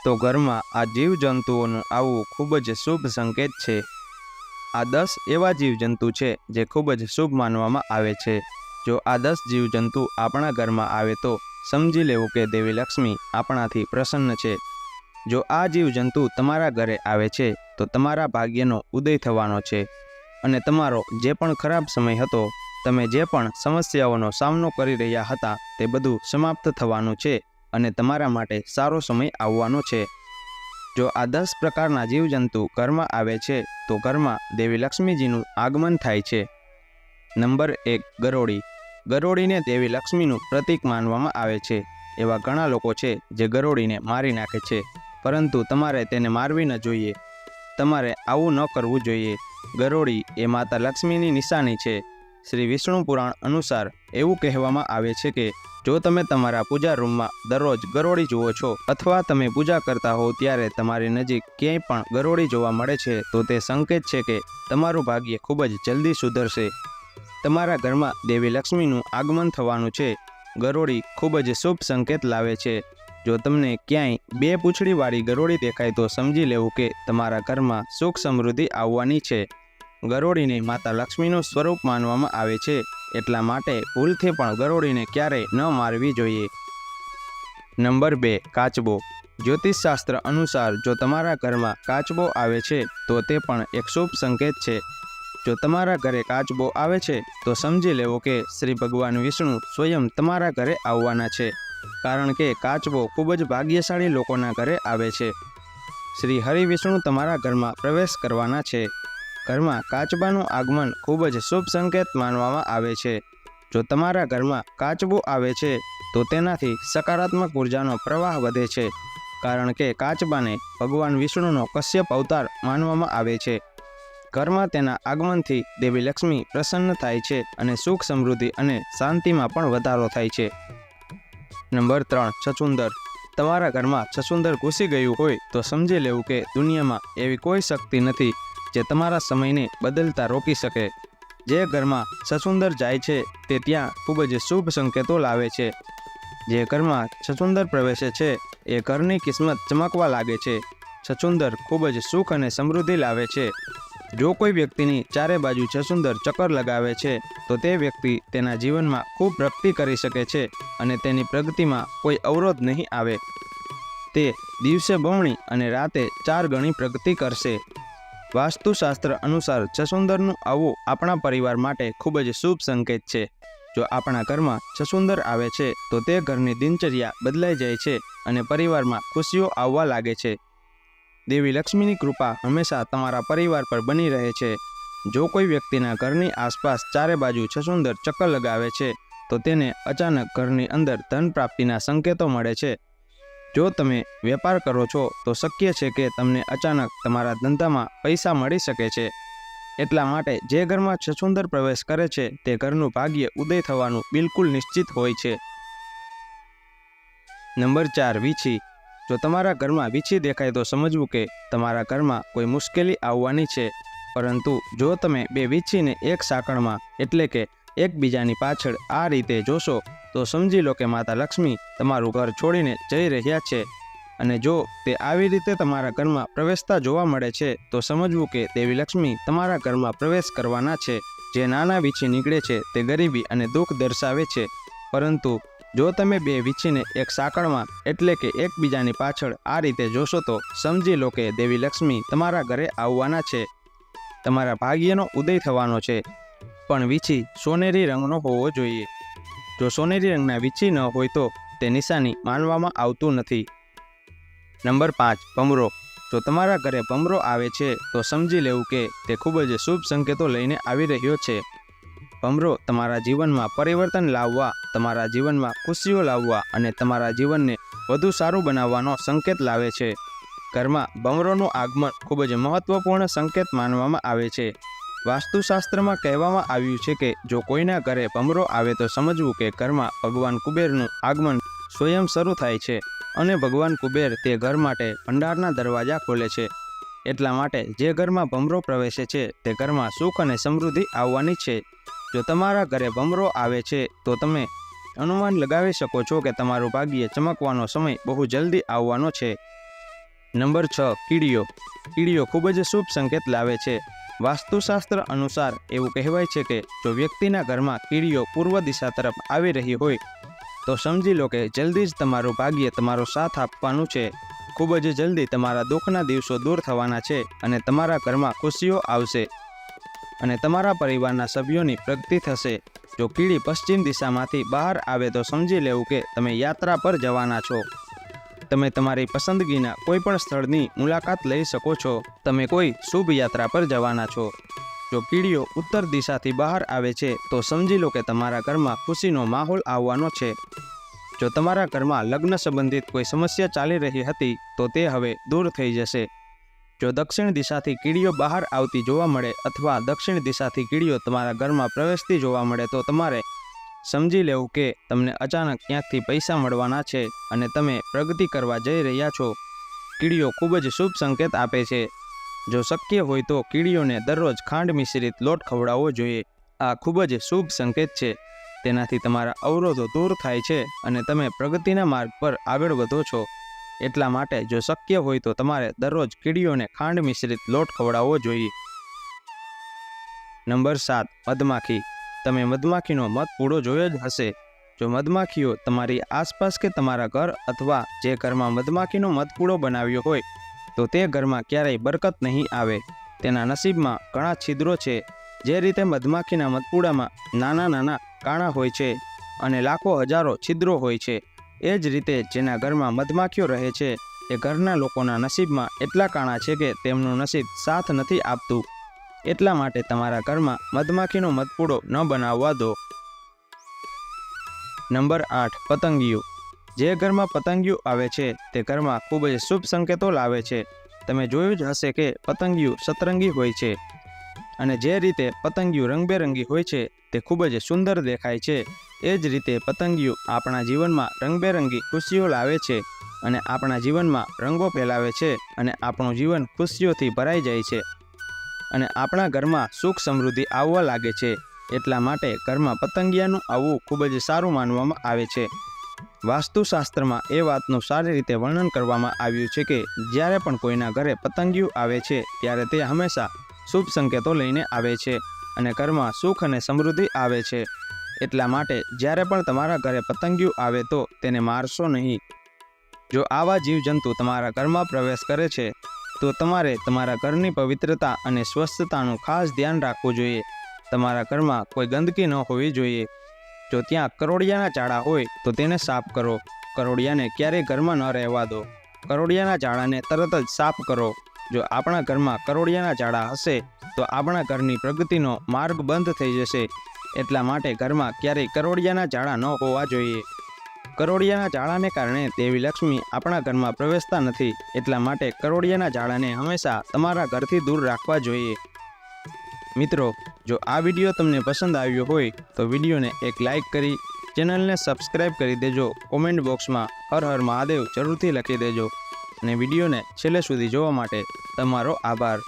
તો ઘરમાં આ જીવજંતુઓનું આવવું ખૂબ જ શુભ સંકેત છે। આ 10 એવા જીવજંતુ છે જે ખૂબ જ શુભ માનવામાં આવે છે। જો આ 10 જીવજંતુ આપણા ઘરમાં આવે તો સમજી લેવું કે દેવી લક્ષ્મી આપણાથી પ્રસન્ન છે। જો આ જીવજંતુ તમારા ઘરે આવે છે તો તમારા ભાગ્યનો ઉદય થવાનો છે અને તમારો જે પણ ખરાબ સમય હતો, તમે જે પણ સમસ્યાઓનો સામનો કરી રહ્યા હતા તે બધું સમાપ્ત થવાનું છે અને તમારા માટે સારો સમય આવવાનો છે। જો આ 10 પ્રકારના જીવજંતુ ઘરમાં આવે છે તો ઘરમાં દેવી લક્ષ્મીજીનું આગમન થાય છે। નંબર 1, ગરોળી। ગરોળીને દેવી લક્ષ્મીનું પ્રતીક માનવામાં આવે છે। એવા ઘણા લોકો છે જે ગરોળીને મારી નાખે છે, પરંતુ તમારે તેને મારવી ન જોઈએ। તમારે આવું ન કરવું જોઈએ। ગરોળી એ માતા લક્ષ્મીની નિશાની છે। શ્રી વિષ્ણુ પુરાણ અનુસાર એવું કહેવામાં આવે છે કે જો તમે તમારા પૂજા રૂમમાં દરરોજ ગરોળી જુઓ છો અથવા તમે પૂજા કરતા હો ત્યારે તમારી નજીક ક્યાંય પણ ગરોળી જોવા મળે છે તો તે સંકેત છે કે તમારું ભાગ્ય ખૂબ જ જલ્દી સુધરશે। તમારા ઘરમાં દેવી લક્ષ્મીનું આગમન થવાનું છે। ગરોળી ખૂબ જ શુભ સંકેત લાવે છે। જો તમને ક્યાંય 2 પૂંછડીવાળી ગરોળી દેખાય તો સમજી લેવું કે તમારા ઘરમાં સુખ સમૃદ્ધિ આવવાની છે। ગરોળીને માતા લક્ષ્મીનું સ્વરૂપ માનવામાં આવે છે, એટલા માટે ભૂલથી પણ ગરોળીને ક્યારેય ન મારવી જોઈએ। નંબર 2, કાચબો। જ્યોતિષશાસ્ત્ર અનુસાર જો તમારા ઘરમાં કાચબો આવે છે તો તે પણ એક શુભ સંકેત છે। જો તમારા ઘરે કાચબો આવે છે તો સમજી લેવો કે શ્રી ભગવાન વિષ્ણુ સ્વયં તમારા ઘરે આવવાના છે, કારણ કે કાચબો ખૂબ જ ભાગ્યશાળી લોકોના ઘરે આવે છે। શ્રી હરિ વિષ્ણુ તમારા ઘરમાં પ્રવેશ કરવાના છે। ઘરમાં કાચબાનું આગમન ખૂબ જ શુભ સંકેત માનવામાં આવે છે। જો તમારા ઘરમાં કાચબો આવે છે તો તેનાથી સકારાત્મક ઉર્જાનો પ્રવાહ વધે છે, કારણ કે કાચબાને ભગવાન વિષ્ણુનો કશ્યપ અવતાર માનવામાં આવે છે। ઘરમાં તેના આગમનથી દેવી લક્ષ્મી પ્રસન્ન થાય છે અને સુખ સમૃદ્ધિ અને શાંતિમાં પણ વધારો થાય છે। નંબર 3, છછુંદર। તમારા ઘરમાં છછુંદર ઘૂસી ગયું હોય તો સમજી લેવું કે દુનિયામાં એવી કોઈ શક્તિ નથી જે તમારા સમયને બદલતા રોકી શકે। જે ઘરમાં છછુંદર જાય છે તે ત્યાં ખૂબ જ શુભ સંકેતો લાવે છે। જે ઘરમાં છછુંદર પ્રવેશે છે એ ઘરની કિસ્મત ચમકવા લાગે છે। છછુંદર ખૂબ જ સુખ અને સમૃદ્ધિ લાવે છે। જો કોઈ વ્યક્તિની ચારે બાજુ છછુંદર ચક્કર લગાવે છે તો તે વ્યક્તિ તેના જીવનમાં ખૂબ પ્રગતિ કરી શકે છે અને તેની પ્રગતિમાં કોઈ અવરોધ નહીં આવે। તે દિવસે બમણી અને રાતે 4 ગણી પ્રગતિ કરશે। વાસ્તુશાસ્ત્ર અનુસાર છછુંદરનું આવવું આપણા પરિવાર માટે ખૂબ જ શુભ સંકેત છે। જો આપણા ઘરમાં છછુંદર આવે છે તો તે ઘરની દિનચર્યા બદલાઈ જાય છે અને પરિવારમાં ખુશીઓ આવવા લાગે છે। દેવી લક્ષ્મીની કૃપા હંમેશા તમારા પરિવાર પર બની રહે છે। જો કોઈ વ્યક્તિના ઘરની આસપાસ ચારે બાજુ છછુંદર ચક્કર લગાવે છે તો તેને અચાનક ઘરની અંદર ધન પ્રાપ્તિના સંકેતો મળે છે। જો તમે વેપાર કરો છો તો શક્ય છે કે તમને અચાનક તમારા ધંધામાં પૈસા મળી શકે છે। એટલા માટે જે ઘરમાં છછુંદર પ્રવેશ કરે છે તે ઘરનું ભાગ્ય ઉદય થવાનું બિલકુલ નિશ્ચિત હોય છે। નંબર 4, વીછી। જો તમારા ઘરમાં વીછી દેખાય તો સમજવું કે તમારા ઘરમાં કોઈ મુશ્કેલી આવવાની છે, પરંતુ જો તમે 2 વીછીને એક સાંકળમાં એટલે કે એકબીજાની પાછળ આ રીતે જોશો તો સમજી લો કે માતા લક્ષ્મી તમારું ઘર છોડીને જઈ રહ્યા છે। અને જો તે આવી રીતે તમારા ઘરમાં પ્રવેશતા જોવા મળે છે તો સમજવું કે દેવી લક્ષ્મી તમારા ઘરમાં પ્રવેશ કરવાના છે। જે નાના વીછી નીકળે છે તે ગરીબી અને દુઃખ દર્શાવે છે, પરંતુ જો તમે 2 વીછીને એક સાંકળમાં એટલે કે એકબીજાની પાછળ આ રીતે જોશો તો સમજી લો કે દેવી લક્ષ્મી તમારા ઘરે આવવાના છે। તમારા ભાગ્યનો ઉદય થવાનો છે, પણ વીછી સોનેરી રંગનો હોવો જોઈએ। જો સોનેરી રંગના વીછી ન હોય તો તે નિશાની માનવામાં આવતું નથી। નંબર 5, ભમરો। જો તમારા ઘરે ભમરો આવે છે તો સમજી લેવું કે તે ખૂબ જ શુભ સંકેતો લઈને આવી રહ્યો છે। ભમરો તમારા જીવનમાં પરિવર્તન લાવવા, તમારા જીવનમાં ખુશીઓ લાવવા અને તમારા જીવનને વધુ સારું બનાવવાનો સંકેત લાવે છે। ઘરમાં ભમરોનું આગમન ખૂબ જ મહત્વપૂર્ણ સંકેત માનવામાં આવે છે। વાસ્તુશાસ્ત્રમાં કહેવામાં આવ્યું છે કે જો કોઈના ઘરે ભમરો આવે તો સમજવું કે ઘરમાં ભગવાન કુબેરનું આગમન સ્વયં શરૂ થાય છે અને ભગવાન કુબેર તે ઘર માટે ભંડારના દરવાજા ખોલે છે। એટલા માટે જે ઘરમાં ભમરો પ્રવેશે છે તે ઘરમાં સુખ અને સમૃદ્ધિ આવવાની છે। જો તમારા ઘરે ભમરો આવે છે તો તમે અનુમાન લગાવી શકો છો કે તમારું ભાગ્ય ચમકવાનો સમય બહુ જલ્દી આવવાનો છે। નંબર 6 કીડીઓ. કીડીઓ ખૂબ જ શુભ સંકેત લાવે છે. વાસ્તુશાસ્ત્ર અનુસાર એવું કહેવાય છે કે જો વ્યક્તિના ઘરમાં કીડીઓ પૂર્વ દિશા તરફ આવી રહી હોય તો સમજી લો કે જલ્દી જ તમારું ભાગ્ય તમારો સાથ આપવાનું છે. ખૂબ જ જલ્દી તમારા દુઃખના દિવસો દૂર થવાના છે અને તમારા ઘરમાં ખુશીઓ આવશે અને તમારા પરિવારના સભ્યોની પ્રગતિ થશે. જો કીડી પશ્ચિમ દિશામાંથી બહાર આવે તો સમજી લેવું કે તમે યાત્રા પર જવાના છો. તમે તમારી પસંદગીના કોઈ પણ સ્થળની મુલાકાત લઈ શકો છો. તમે કોઈ શુભ યાત્રા પર જવાના છો. જો કીડીઓ ઉત્તર દિશાથી બહાર આવે છે તો સમજી લો કે તમારા ઘરમાં ખુશીનો માહોલ આવવાનો છે. જો તમારા ઘરમાં લગ્ન સંબંધિત કોઈ સમસ્યા ચાલી રહી હતી તો તે હવે દૂર થઈ જશે. જો દક્ષિણ દિશાથી કીડીઓ બહાર આવતી જોવા મળે અથવા દક્ષિણ દિશાથી કીડીઓ તમારા ઘરમાં પ્રવેશતી જોવા મળે તો તમારે સમજી લેવું કે તમને અચાનક ક્યાંકથી પૈસા મળવાના છે અને તમે પ્રગતિ કરવા જઈ રહ્યા છો. કીડીઓ ખૂબ જ શુભ સંકેત આપે છે. જો શક્ય હોય તો કીડીઓને દરરોજ ખાંડ મિશ્રિત લોટ ખવડાવવો જોઈએ. આ ખૂબ જ શુભ સંકેત છે. તેનાથી તમારા અવરોધો દૂર થાય છે અને તમે પ્રગતિના માર્ગ પર આગળ વધો છો. એટલા માટે જો શક્ય હોય તો તમારે દરરોજ કીડીઓને ખાંડ મિશ્રિત લોટ ખવડાવવો જોઈએ. નંબર 7 મધમાખી. તમે મધમાખીનો મધપૂડો જોયો જ હશે. જો મધમાખીઓ તમારી આસપાસ કે તમારા ઘર અથવા જે ઘરમાં મધમાખીનો મધપૂડો બનાવ્યો હોય તો તે ઘરમાં ક્યારેય બરકત નહીં આવે. તેના નસીબમાં ઘણા છિદ્રો છે. જે રીતે મધમાખીના મધપૂડામાં નાના નાના કાણા હોય છે અને લાખો હજારો છિદ્રો હોય છે, એ જ રીતે જેના ઘરમાં મધમાખીઓ રહે છે એ ઘરના લોકોના નસીબમાં એટલા કાણા છે કે તેમનું નસીબ સાથ નથી આપતું. એટલા માટે તમારા ઘરમાં મધમાખીનો મધપૂડો ન બનાવવા દો. નંબર 8 પતંગિયું. જે ઘરમાં પતંગિયું આવે છે તે ઘરમાં ખૂબ જ શુભ સંકેતો લાવે છે. તમે જોયું જ હશે કે પતંગિયું સતરંગી હોય છે અને જે રીતે પતંગિયું રંગબેરંગી હોય છે તે ખૂબ જ સુંદર દેખાય છે. એ જ રીતે પતંગિયું આપણા જીવનમાં રંગબેરંગી ખુશીઓ લાવે છે અને આપણા જીવનમાં રંગો ફેલાવે છે અને આપણું જીવન ખુશીઓથી ભરાઈ જાય છે અને આપણા ઘરમાં સુખ સમૃદ્ધિ આવવા લાગે છે. એટલા માટે ઘરમાં પતંગિયાનું આવવું ખૂબ જ સારું માનવામાં આવે છે. વાસ્તુશાસ્ત્રમાં એ વાતનું સારી રીતે વર્ણન કરવામાં આવ્યું છે કે જ્યારે પણ કોઈના ઘરે પતંગિયું આવે છે ત્યારે તે હંમેશા શુભ સંકેતો લઈને આવે છે અને ઘરમાં સુખ અને સમૃદ્ધિ આવે છે. એટલા માટે જ્યારે પણ તમારા ઘરે પતંગિયું આવે તો તેને મારશો નહીં. જો આવા જીવજંતુ તમારા ઘરમાં પ્રવેશ કરે છે તો તમારે તમારા ઘરની પવિત્રતા અને સ્વસ્થતાનું ખાસ ધ્યાન રાખવું જોઈએ. તમારા ઘરમાં કોઈ ગંદકી ન હોવી જોઈએ. જો ત્યાં કરોળિયાના જાળા હોય તો તેને સાફ કરો. કરોળિયાને ક્યારેય ઘરમાં ન રહેવા દો. કરોળિયાના જાળાને તરત જ સાફ કરો. જો આપણા ઘરમાં કરોળિયાના જાળા હશે તો આપણા ઘરની પ્રગતિનો માર્ગ બંધ થઈ જશે. એટલા માટે ઘરમાં ક્યારેય કરોળિયાના જાળા ન હોવા જોઈએ. કરોળિયાના જાળાને કારણે દેવી લક્ષ્મી આપણા ઘરમાં પ્રવેશતા નથી. એટલા માટે કરોળિયાના જાળાને હંમેશા તમારા ઘરથી દૂર રાખવા જોઈએ. મિત્રો, જો આ વિડીયો તમને પસંદ આવ્યો હોય તો વિડીયોને એક લાઇક કરી ચેનલને સબસ્ક્રાઈબ કરી દેજો. કોમેન્ટ બોક્સમાં હર હર મહાદેવ જરૂરથી લખી દેજો અને વિડીયોને છેલ્લે સુધી જોવા માટે તમારો આભાર.